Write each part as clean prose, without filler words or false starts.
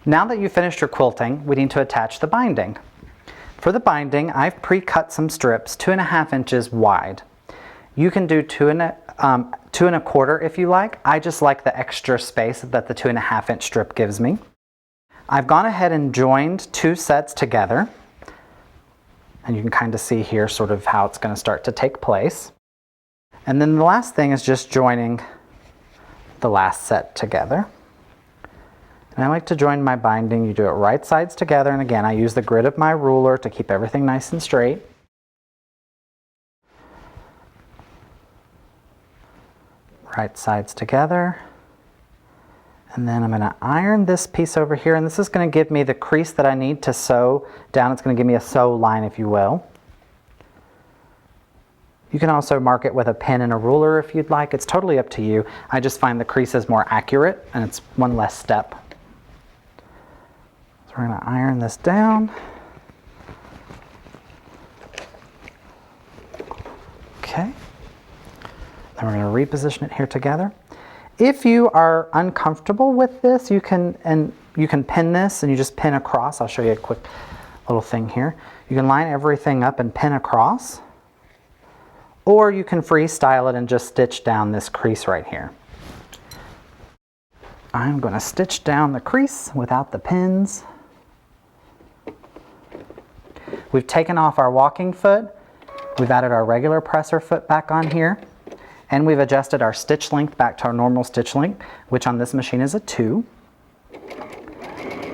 Now that you've finished your quilting, we need to attach the binding. For the binding, I've pre-cut some strips 2.5 inches wide. You can do 2 1/4 if you like. I just like the extra space that the 2.5 inch strip gives me. I've gone ahead and joined 2 sets together. And you can kind of see here sort of how it's going to start to take place. And then the last thing is just joining the last set together. And I like to join my binding. You do it right sides together, and again I use the grid of my ruler to keep everything nice and straight. Right sides together. And then I'm going to iron this piece over here, and this is going to give me the crease that I need to sew down. It's going to give me a sew line, if you will. You can also mark it with a pen and a ruler if you'd like. It's totally up to you. I just find the creases more accurate, and it's one less step. So we're going to iron this down. Okay. Then we're going to reposition it here together. If you are uncomfortable with this, you can pin this, and you just pin across. I'll show you a quick little thing here. You can line everything up and pin across, or you can freestyle it and just stitch down this crease right here. I'm going to stitch down the crease without the pins. We've taken off our walking foot. We've added our regular presser foot back on here. And we've adjusted our stitch length back to our normal stitch length, which on this machine is a 2.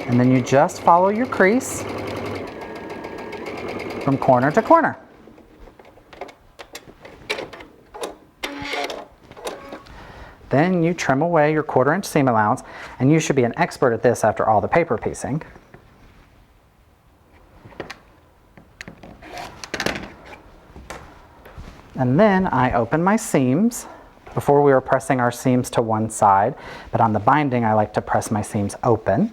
And then you just follow your crease from corner to corner. Then you trim away your 1/4 inch seam allowance, and you should be an expert at this after all the paper piecing. And then I open my seams. Before we were pressing our seams to one side, but on the binding I like to press my seams open.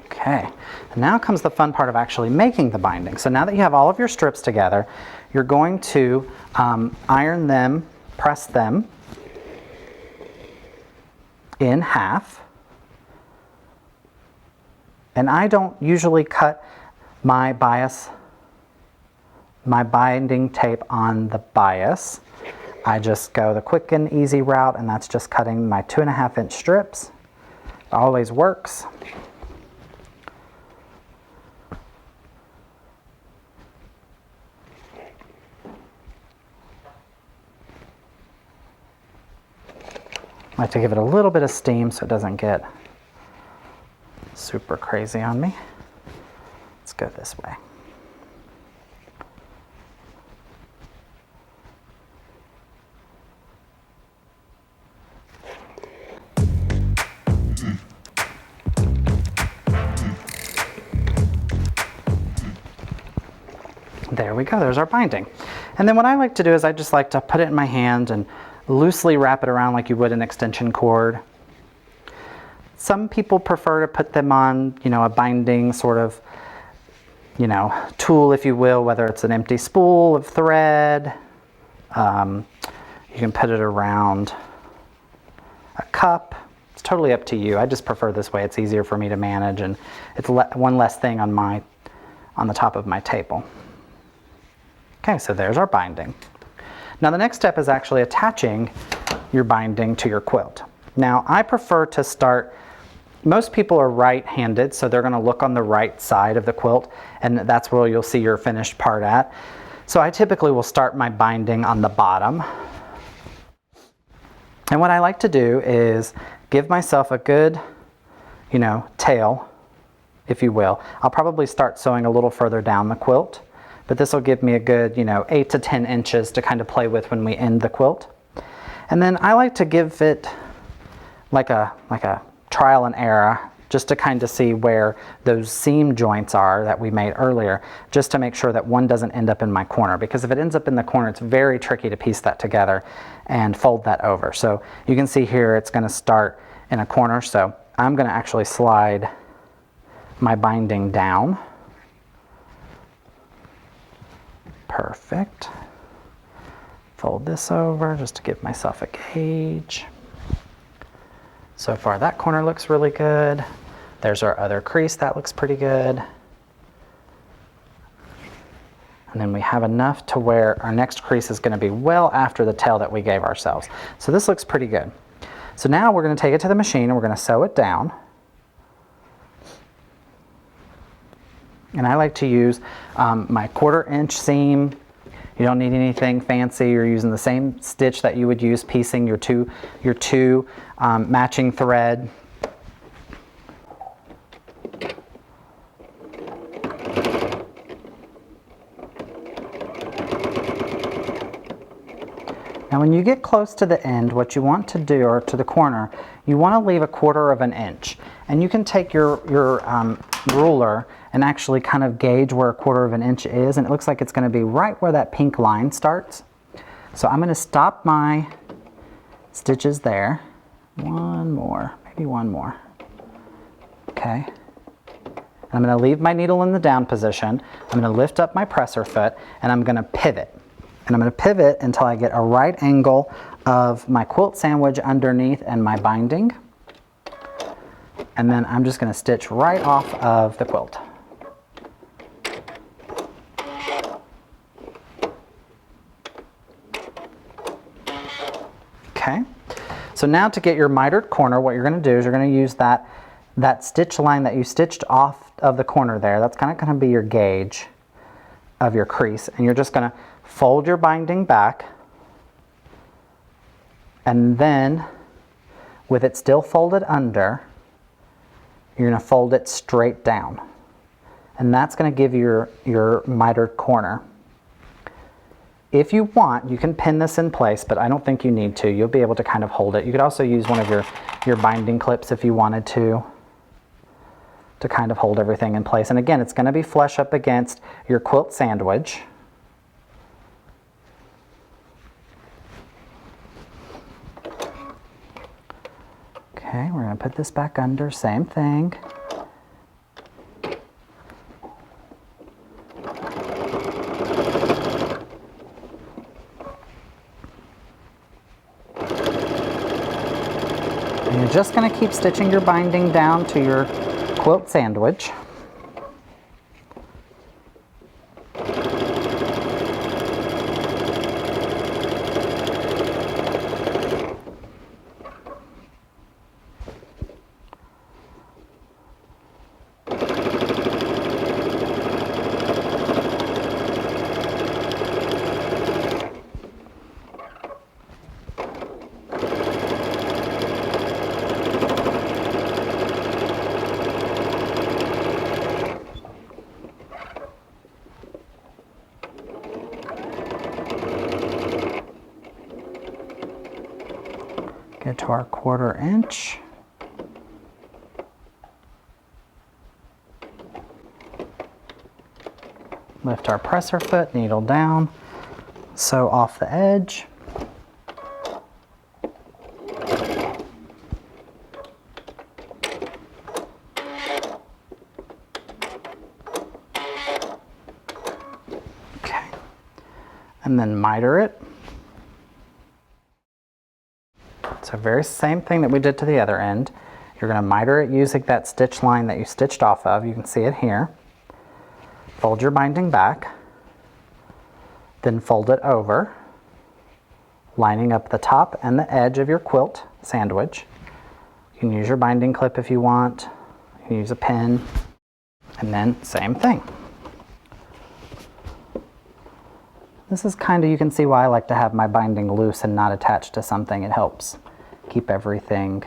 Okay, and now comes the fun part of actually making the binding. So now that you have all of your strips together, you're going to iron them, press them in half. And I don't usually cut my binding tape on the bias. I just go the quick and easy route, and that's just cutting my 2.5 inch strips. It always works. I like to give it a little bit of steam so it doesn't get super crazy on me. Let's go this way. There we go, there's our binding. And then what I like to do is I just like to put it in my hand and loosely wrap it around like you would an extension cord. Some people prefer to put them on, a binding sort of, tool, if you will, whether it's an empty spool of thread. You can put it around a cup. It's totally up to you. I just prefer this way. It's easier for me to manage, and it's one less thing on the top of my table. Okay, so there's our binding. Now the next step is actually attaching your binding to your quilt. Now I prefer to start, most people are right-handed, so they're going to look on the right side of the quilt, and that's where you'll see your finished part at. So I typically will start my binding on the bottom. And what I like to do is give myself a good, tail, if you will. I'll probably start sewing a little further down the quilt, but this will give me a good, 8 to 10 inches to kind of play with when we end the quilt. And then I like to give it like a trial and error, just to kind of see where those seam joints are that we made earlier, just to make sure that one doesn't end up in my corner, because if it ends up in the corner, it's very tricky to piece that together and fold that over. So you can see here it's going to start in a corner, so I'm going to actually slide my binding down. Perfect. Fold this over just to give myself a gauge. So far that corner looks really good. There's our other crease, that looks pretty good. And then we have enough to where our next crease is going to be well after the tail that we gave ourselves. So this looks pretty good. So now we're going to take it to the machine and we're going to sew it down. And I like to use my 1/4 inch seam. You don't need anything fancy. You're using the same stitch that you would use piecing your two matching thread. Now when you get close to the end, what you want to do, or to the corner, you want to leave a 1/4 inch. And you can take your ruler and actually kind of gauge where a 1/4 inch is, and it looks like it's going to be right where that pink line starts. So I'm going to stop my stitches there. One more, maybe one more. Okay. I'm going to leave my needle in the down position. I'm going to lift up my presser foot and I'm going to pivot. And I'm going to pivot until I get a right angle of my quilt sandwich underneath and my binding. And then I'm just going to stitch right off of the quilt. Okay, so now to get your mitered corner, what you're going to do is you're going to use that stitch line that you stitched off of the corner there. That's kind of going to be your gauge of your crease, and you're just going to fold your binding back, and then with it still folded under, you're going to fold it straight down, and that's going to give you your mitered corner. If you want, you can pin this in place, but I don't think you need to. You'll be able to kind of hold it. You could also use one of your binding clips if you wanted to kind of hold everything in place. And again, it's going to be flush up against your quilt sandwich. Okay, we're going to put this back under, same thing. And you're just going to keep stitching your binding down to your quilt sandwich. Get to our 1/4 inch. Lift our presser foot, needle down, sew off the edge. Okay, and then miter it. So very same thing that we did to the other end. You're going to miter it using that stitch line that you stitched off of. You can see it here. Fold your binding back, then fold it over, lining up the top and the edge of your quilt sandwich. You can use your binding clip if you want. You can use a pin, and then same thing. This is kind of, you can see why I like to have my binding loose and not attached to something. It helps keep everything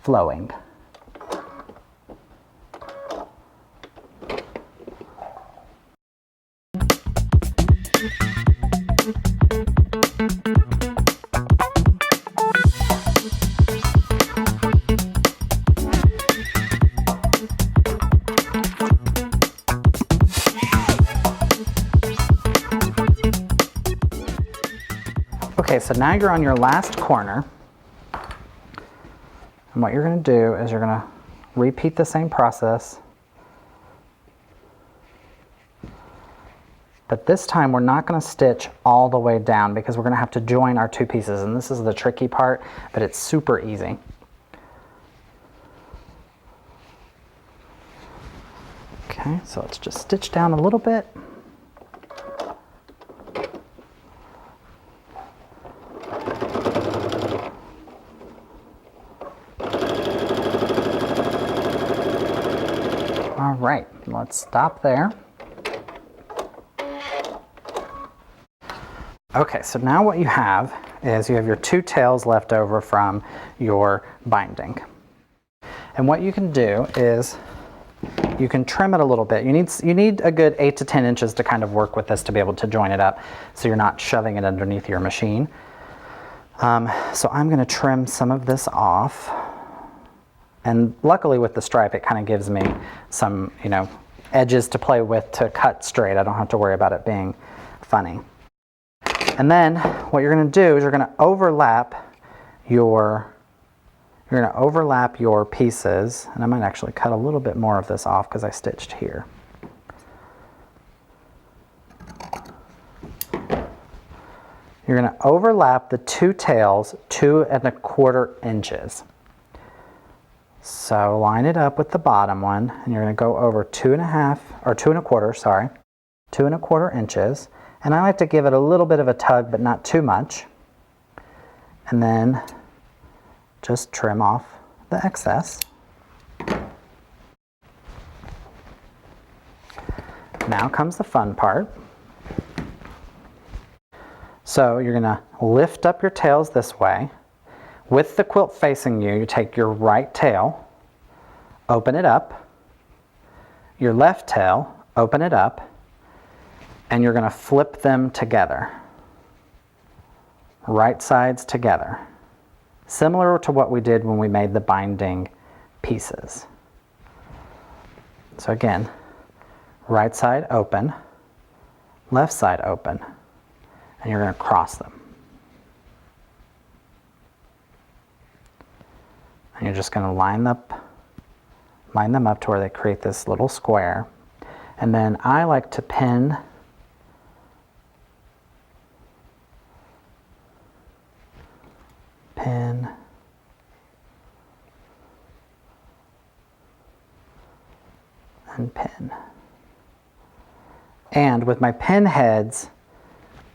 flowing. Okay, so now you're on your last corner. And what you're going to do is you're going to repeat the same process. But this time we're not going to stitch all the way down because we're going to have to join our two pieces, and this is the tricky part, but it's super easy. Okay, so let's just stitch down a little bit. All right, let's stop there. Okay, so now what you have is you have your two tails left over from your binding. And what you can do is you can trim it a little bit. You need a good 8 to 10 inches to kind of work with this to be able to join it up so you're not shoving it underneath your machine. So I'm going to trim some of this off. And luckily with the stripe, it kind of gives me some, edges to play with to cut straight. I don't have to worry about it being funny. And then what you're going to do is you're going to overlap your pieces, and I might actually cut a little bit more of this off because I stitched here. You're going to overlap the two tails 2 1/4 inches. So line it up with the bottom one, and you're going to go over 2 1/4 inches. And I like to give it a little bit of a tug, but not too much. And then just trim off the excess. Now comes the fun part. So you're going to lift up your tails this way. With the quilt facing you, you take your right tail, open it up, your left tail, open it up, and you're going to flip them together. Right sides together. Similar to what we did when we made the binding pieces. So again, right side open, left side open, and you're going to cross them. And you're just going to line them up to where they create this little square. And then I like to pin and pin. And with my pin heads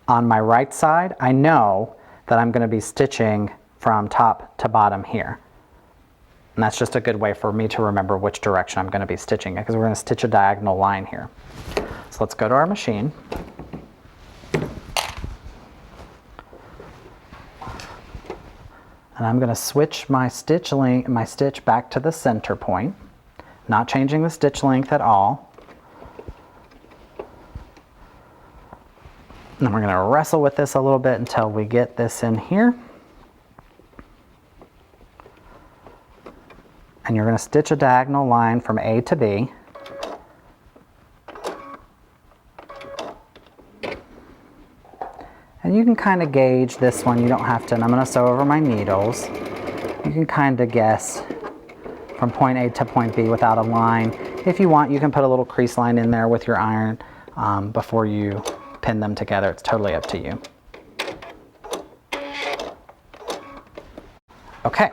on my right side, I know that I'm going to be stitching from top to bottom here. And that's just a good way for me to remember which direction I'm going to be stitching it, because we're going to stitch a diagonal line here. So let's go to our machine. And I'm going to switch my stitch back to the center point, not changing the stitch length at all. And then we're going to wrestle with this a little bit until we get this in here. And you're going to stitch a diagonal line from A to B. And you can kind of gauge this one. You don't have to, and I'm going to sew over my needles. You can kind of guess from point A to point B without a line. If you want, you can put a little crease line in there with your iron before you pin them together. It's totally up to you. Okay,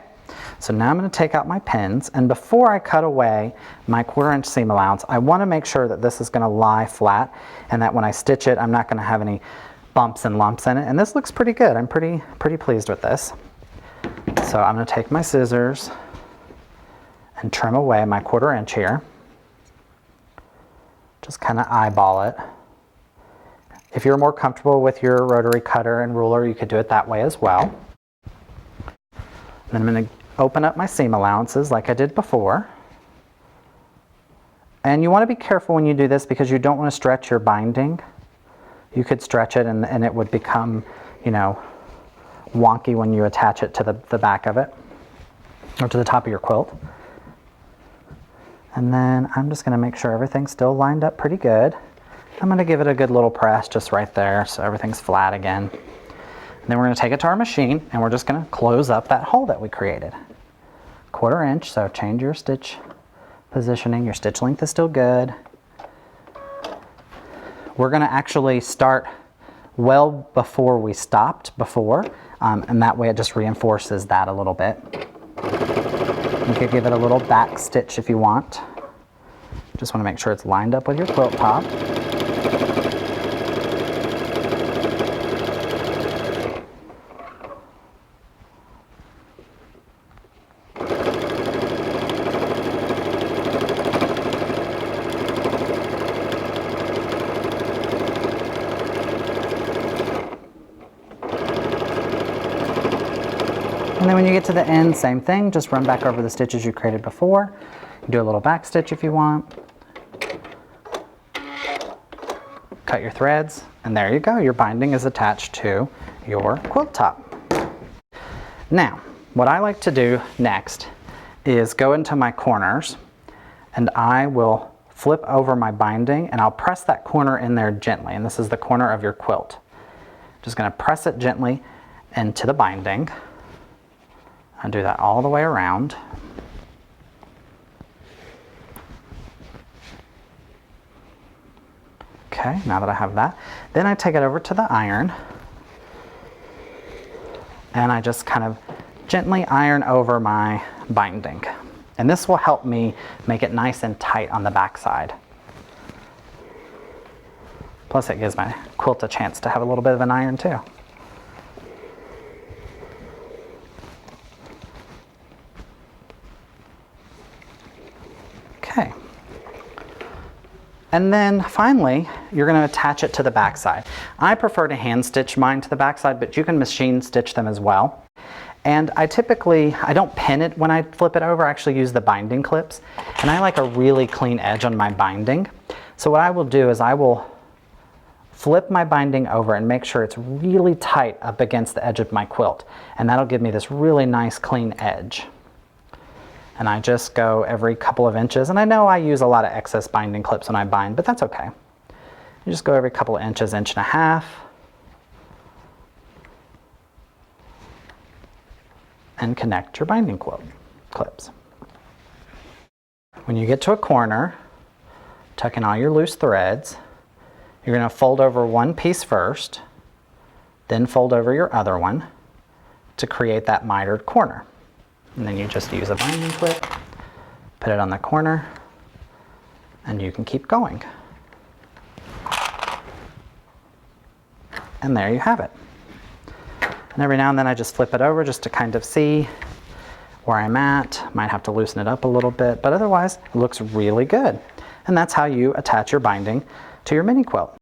so now I'm going to take out my pins, and before I cut away my 1/4 inch seam allowance, I want to make sure that this is going to lie flat and that when I stitch it, I'm not going to have any bumps and lumps in it. And this looks pretty good. I'm pretty pleased with this. So I'm going to take my scissors and trim away my 1/4 inch here. Just kind of eyeball it. If you're more comfortable with your rotary cutter and ruler, you could do it that way as well. Then I'm going to open up my seam allowances like I did before. And you want to be careful when you do this because you don't want to stretch your binding. You could stretch it and it would become, wonky when you attach it to the back of it or to the top of your quilt. And then I'm just going to make sure everything's still lined up pretty good. I'm going to give it a good little press just right there so everything's flat again. And then we're going to take it to our machine and we're just going to close up that hole that we created. 1/4 inch, so change your stitch positioning. Your stitch length is still good. we're going to actually start well before we stopped before, and that way it just reinforces that a little bit. You could give it a little back stitch if you want. Just want to make sure it's lined up with your quilt top. And then when you get to the end, same thing, just run back over the stitches you created before. Do a little back stitch if you want. Cut your threads, and there you go. Your binding is attached to your quilt top. Now, what I like to do next is go into my corners, and I will flip over my binding, and I'll press that corner in there gently, and this is the corner of your quilt. Just going to press it gently into the binding. I do that all the way around. Okay, now that I have that, then I take it over to the iron, and I just kind of gently iron over my binding. And this will help me make it nice and tight on the back side. Plus it gives my quilt a chance to have a little bit of an iron too. Okay. And then finally, you're going to attach it to the back side. I prefer to hand stitch mine to the back side, but you can machine stitch them as well. And I don't pin it when I flip it over, I actually use the binding clips. And I like a really clean edge on my binding. So what I will do is I will flip my binding over and make sure it's really tight up against the edge of my quilt. And that'll give me this really nice clean edge. And I just go every couple of inches, and I know I use a lot of excess binding clips when I bind, but that's okay. You just go every couple of inches, inch and a half, and connect your binding clips. When you get to a corner, tuck in all your loose threads. You're going to fold over one piece first, then fold over your other one to create that mitered corner. And then you just use a binding clip, put it on the corner, and you can keep going. And there you have it. And every now and then I just flip it over just to kind of see where I'm at. Might have to loosen it up a little bit, but otherwise it looks really good. And that's how you attach your binding to your mini quilt.